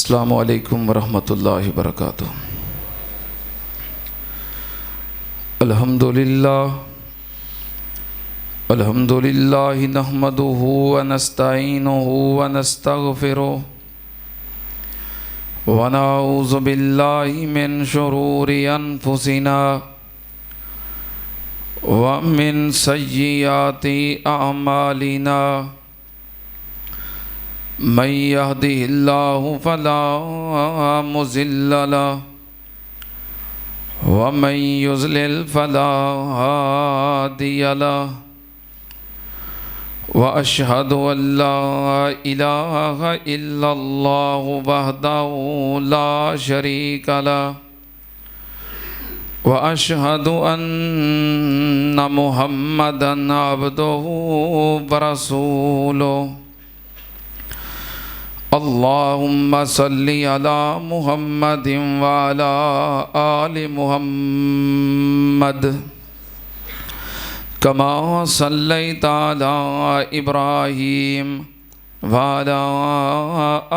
अस्सलामु अलैकुम वरहमतुल्लाहि वबरकातुहू। अल्हम्दुलिल्लाह नहमदुहु व नस्तईनुहु व नस्तगफिरुहु व नऊज़ु बिल्लाहि मिन शुरूरि अनफुसिना व मिन सय्यिआति अअमालिना। मन यहदिहिल्लाहु फला मुज़िल्ल लहु व मन युज़लिल फला हादिय लहु व अशहदु अल्ला इलाहा इल्लल्लाहु वहदहु ला शरीक लहु व अशहदु अन्ना मुहम्मदन अब्दुहु व रसूलुहु। अल्लाहुम्मा सल्लि अला मुहम्मदिन व अला आलि मुहम्मद कमा सल्लैता अला इब्राहीम व अला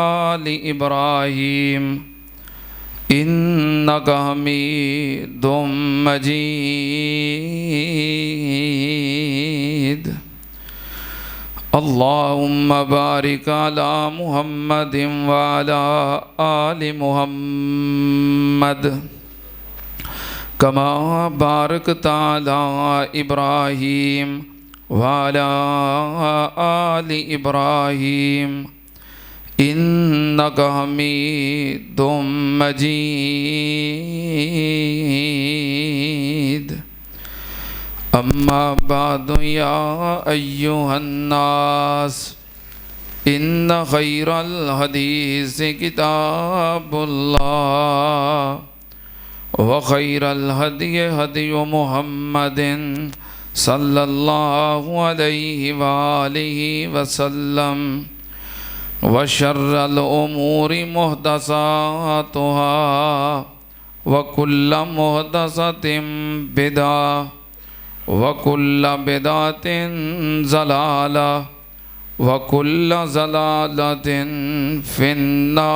आलि इब्राहीम इन्नका हमीदुम मजीद। अल्लाहुम्मा बारिक अला मुहम्मदिन व अला आलि मुहम्मद कमा बारकता अला इब्राहीम व अला आलि इब्राहीम इन्नका हमीदुम मजीद। अम्मा बादु या अय्युहन्नास इन्न खैरल हदीस किताबुल्लाह व खैरल हदी हदी मुहम्मदिन सल्लल्लाहु अलैहि व आलिहि वसल्लम व शर्रल उमूरि मुहदसातुहा व कुल्ल मुहदसतिन बिदा व कुल्ल बिदातिन ज़लाला व कुल्ल ज़लालतिन फिन्नार।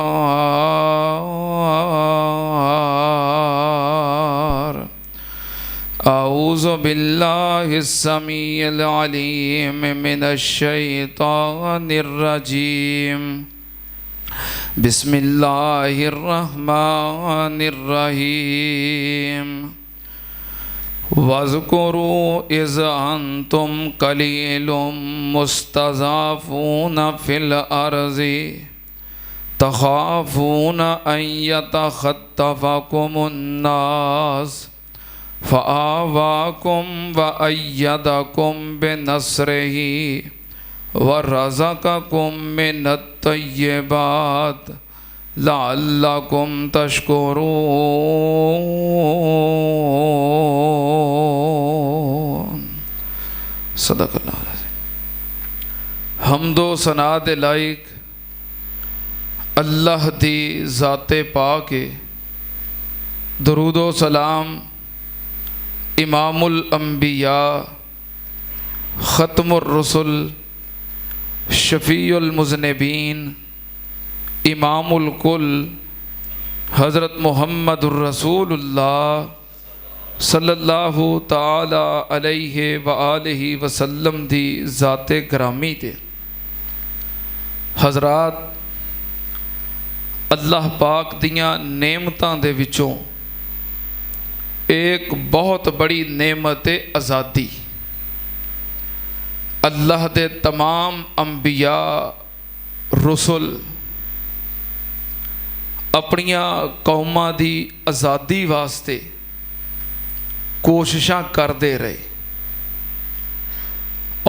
औज़ु बिल्लाहिस समीइल अलीम मिनश शैतानिर रजीम। बिस्मिल्लाहिर रहमानिर रहीम। वज़्कुरू इज़ अंतुम कलीलुम मुस्तज़अफ़ून फ़िल अर्ज़ि तख़ाफ़ून अन यतख़त्तफ़कुमुन्नास फ़आवाकुम व अय्यदकुम बिनस्रिही व रज़क़कुम मिनत तय्यिबात लअल्लकुम तशकुरून। सदक़ल्लाहु अज़ीम। हम्दो सना दे लाइक अल्लाह दी ज़ाते पाक है। दरूदो सलाम इमामुल अंबिया ख़त्मुर रसूल शफ़ीउल मुज़निबीन इमामुल कुल हज़रत मुहम्मदुर रसूलुल्लाह सल्लल्लाहु ताला अलैहि व आलिहि वसल्लम दी ज़ाते ग्रामी ते हज़रात अल्लाह पाक दियां नेमतां दे विचों एक बहुत बड़ी नेमत है आज़ादी। अल्लाह दे तमाम अंबिया रसूल अपनिया कौमां दी आज़ादी वास्ते कोशिशां करते रहे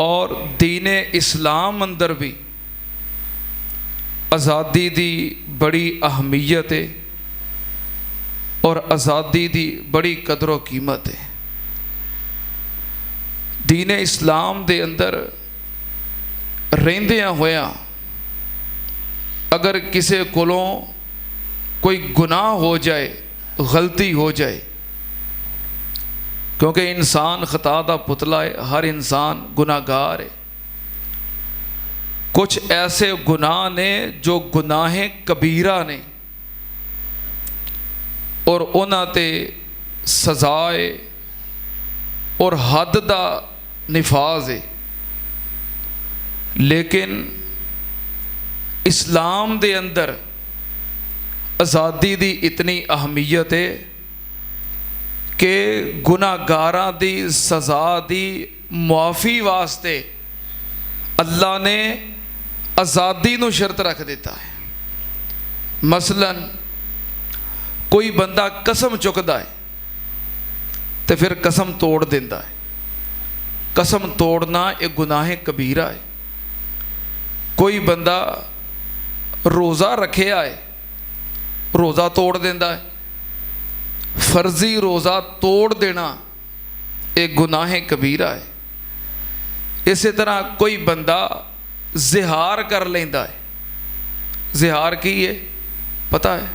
और दीने इस्लाम अंदर भी आज़ादी दी बड़ी अहमियत है और आज़ादी दी बड़ी कदर कीमत है। दीने इस्लाम दे अंदर रहंदियां होया अगर किसी कोलों कोई गुनाह हो जाए, गलती हो जाए, क्योंकि इंसान खता दा पुतला है, हर इंसान गुनाहगार है। कुछ ऐसे गुनाह ने जो गुनाह कबीरा ने और उन्हां ते सज़ा है और हद दा निफाज है। लेकिन इस्लाम दे अंदर आज़ादी दी इतनी अहमियत है कि गुनाहगारां दी सज़ा दी मुआफ़ी वास्ते अल्लाह ने आज़ादी नूं शर्त रख दिता है। मसलन कोई बंदा कसम चुकदा है तो फिर कसम तोड़ देंदा है। कसम तोड़ना एक गुनाह कबीरा है। कोई बंदा रोज़ा रखिया है, रोज़ा तोड़ देंदा है। फर्जी रोज़ा तोड़ देना एक गुनाह कबीरा है। इसी तरह कोई बंदा ज़िहार कर लेंदा है। ज़िहार की है पता है?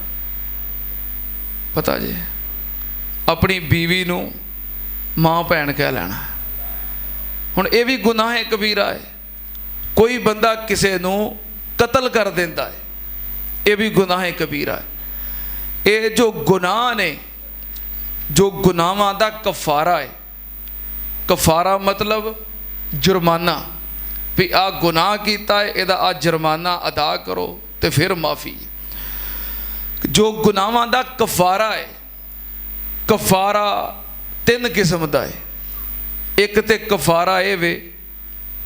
पता जी, अपनी बीवी नूं मां भैन कह लेना। हुण ये भी गुनाह कबीरा है। कोई बंदा किसी नूं कतल कर देंदा है, ये भी गुनाह कबीरा है। ये जो गुनाह ने, जो गुनाहां दा कफारा है, कफारा मतलब जुर्माना, भी आ गुनाह कीता है, इहदा आ जुर्माना अदा करो तो फिर माफ़ी। जो गुनाहां दा कफारा है, कफारा तीन किस्म का है। एक तो कफारा ये वे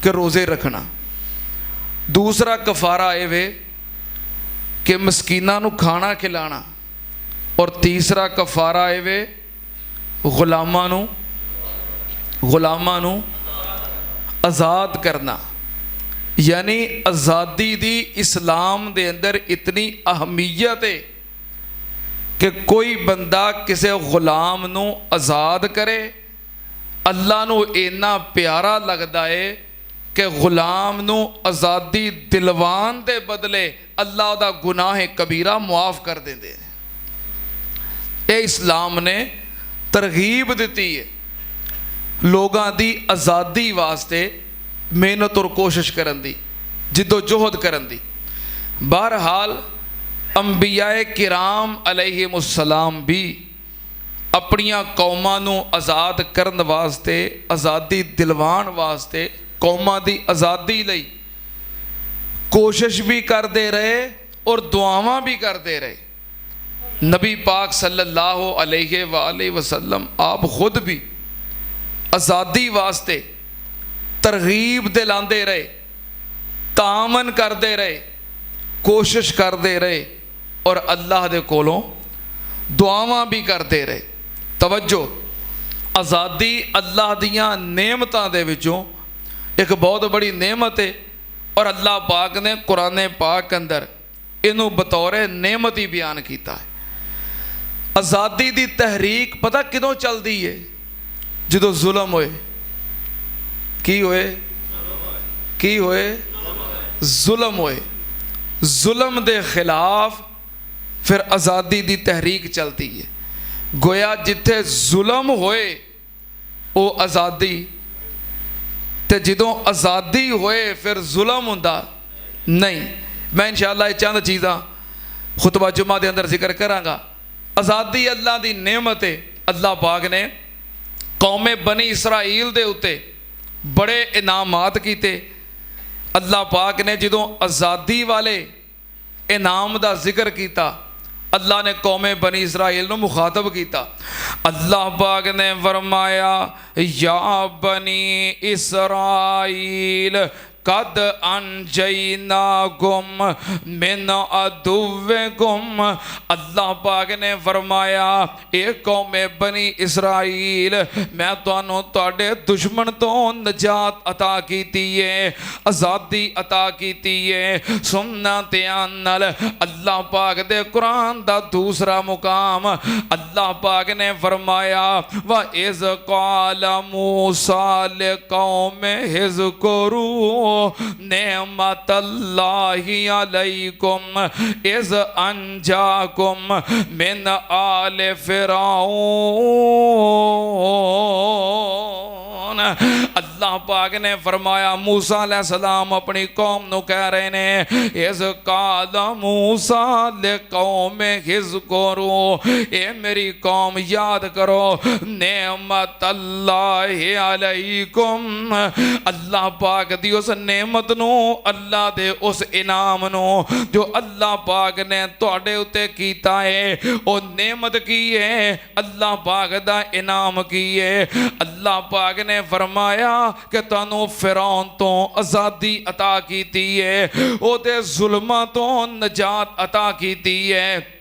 कि रोज़े रखना, दूसरा कफारा ये वे कि मस्कीनां नूं खाना खिलाना, और तीसरा कफारा ये वे गुलामां नूं आज़ाद करना। यानी आज़ादी दी इस्लाम दे अंदर इतनी अहमियत है कि कोई बंदा किसी गुलाम नूं आज़ाद करे, अल्लाह नूं इन्ना प्यारा लगता है कि गुलाम नूं आज़ादी दिलवान दे बदले अल्लाह दा गुनाह कबीरा मुआफ़ कर देंदे। ये इस्लाम ने तरगीब दी है लोगों की आज़ादी वास्ते मेहनत और कोशिश करन दी, जिद्दोजहद करन दी। बहरहाल अंबियाए किराम अलैहिमुस्सलाम भी अपनियां कौमां नूं आज़ाद करन वास्ते, आज़ादी दिलवान वास्ते, कौमां दी आज़ादी लई कोशिश भी करते रहे और दुआवां भी करते रहे। नबी पाक सल्लल्लाहु अलैहि वसल्लम आप खुद भी आज़ादी वास्ते तरगीब दिलाते रहे, तामन करते रहे, कोशिश करते रहे और अल्लाह दे कोलों दुआवां भी करते रहे। तवज्जो, आज़ादी अल्लाह दियां नेमतां दे विचों एक बहुत बड़ी नेमत है और अल्लाह पाक ने कुरान पाक अंदर इनू बतौर नेमत ही बयान किया है। आज़ादी दी तहरीक पता किदों चलती है? जो जुल्म होए, की होए, की होए, जुल्म होए, जुल्म दे खिलाफ फिर आज़ादी दी तहरीक चलती है। गोया जिथे जुल्म होए वो आज़ादी, ते जदों आज़ादी होए फिर जुल्म हुंदा नहीं। मैं इंशाअल्लाह चंद चीज़ां खुतबा जुमा के अंदर जिक्र करांगा। आज़ादी अल्लाह की नेमत है। अल्लाह पाक ने कौमे बनी इसराइल दे उत्ते बड़े इनामात किए। अल्लाह पाक ने जदों आज़ादी वाले इनाम का जिक्र किया, अल्लाह ने कौमे बनी इसराइल को मुखातब किया। अल्लाह पाक ने फरमाया, या बनी इसराइल कद अनजैना गुम मिन अदुव्वे गुम। अल्लाह पाक ने फरमाया, एक कौमे बनी इसराइल, मैं तुहानू तुहाडे दुश्मन तो नजात अता कीती है, आज़ादी अता कीती है। सुनना ध्यान नाल, अल्लाह पाक दे कुरान दा दूसरा मुकाम, अल्लाह पाक ने फरमाया, व इज़ क़ाल मूसा लिक़ौमे हिज़्कुरू नेमतल्लाहि अलैकुम इज़ अंजाकुम मिन आले फ़िरऔन। अल्लाह पाक ने फरमाया मूसा अलैहिस्सलाम अपनी कौम नू कह रहे ने इस काला मूसा ले कौम हिज़्कुरू, ए मेरी कौम याद करो नेमत अल्लाह अलैकुम, अल्लाह पाक दी उस नेमत नू, अल्लाह दे उस इनाम नू जो अल्लाह पाक ने तुहाडे उत्ते कीता है। ओ नेमत की है, अल्लाह पाक दा इनाम की है। अल्लाह पाक ने फरमाया कि तुहानू फिरौन तो आज़ादी अता कीती है, ओदे जुल्मां तो नजात अता कीती है।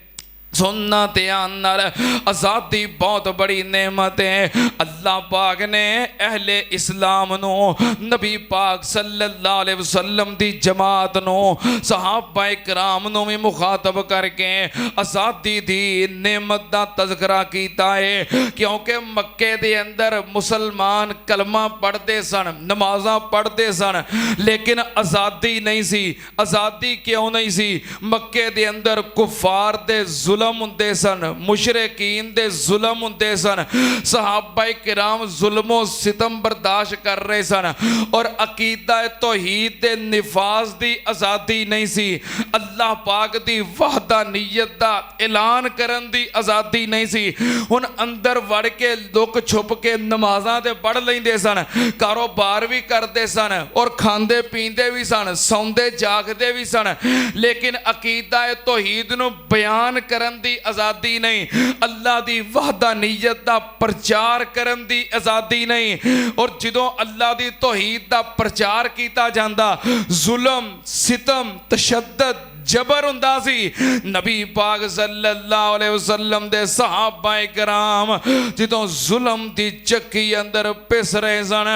सुनना ध्यान नाल, आज़ादी बहुत बड़ी नेमत है। अल्लाह पाक ने अहले इस्लाम नो, नबी पाक सल्लल्लाहु अलैहि वसल्लम दी जमात नो, सहाबा इकराम नो भी मुखातब करके आज़ादी दी नेमत दा तज़किरा कीता है। क्योंकि मक्के दे अंदर मुसलमान कलमा पढ़ते सन, नमाज़ां पढ़ते सन, लेकिन आज़ादी नहीं सी। आज़ादी क्यों नहीं सी? मक्के दे अंदर कुफार दे जुल्म हुंदे सन, मुशरिकीन दे जुल्म हुंदे सन, सहाबाए किराम जुल्मो सितम बर्दाश्त कर रहे सन, और अकीदा तौहीद दे निफाज दी आज़ादी नहीं सी। अल्लाह पाक दी वहदानियत दा ऐलान करन दी आज़ादी नहीं सी। हुण अंदर वड़ के लुक छुप के नमाज़ां ते पढ़ लैंदे सन, कारोबार भी करते सन, और खांदे पींदे भी सन, सौंदे जागदे भी सन, लेकिन अकीदा तौहीद नूं बयान करन दी आज़ादी नहीं, अल्लाह दी वहदानियत दा प्रचार करन दी आज़ादी नहीं। और जदों अल्लाह दी तौहीद दा प्रचार कीता जांदा, जुल्म सितम तशद्दद जबर हुंदा सी। नबी पाक सल्लल्लाहु अलैहि वसल्लम दे सहाबाए कराम जदों जुल्म दी चक्की अंदर पिस रहे सन,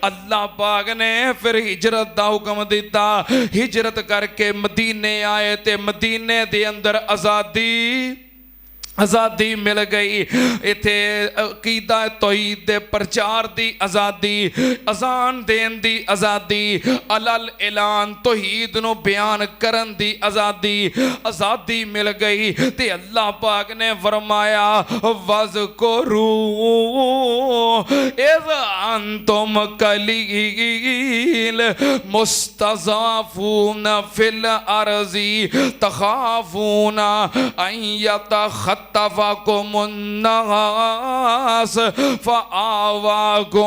अल्लाह पाक ने फिर हिजरत दा हुक्म दिता। हिजरत करके मदीने आए ते मदीने दे अंदर आज़ादी मिल गई। इत्थे अकीदा तौहीद दे प्रचार दी आज़ादी, अज़ान देन दी आज़ादी, अलल ऐलान तौहीद नूं बयान करन दी आज़ादी मिल गई। ते अल्लाह पाक ने फरमाया वज़कुरू इज़ अंतुम कलील मुस्तज़अफ़ून फिल अर्ज़ि तख़ाफ़ून अन यतख़त्तफ़कुमुन्नास फ़आवाकुम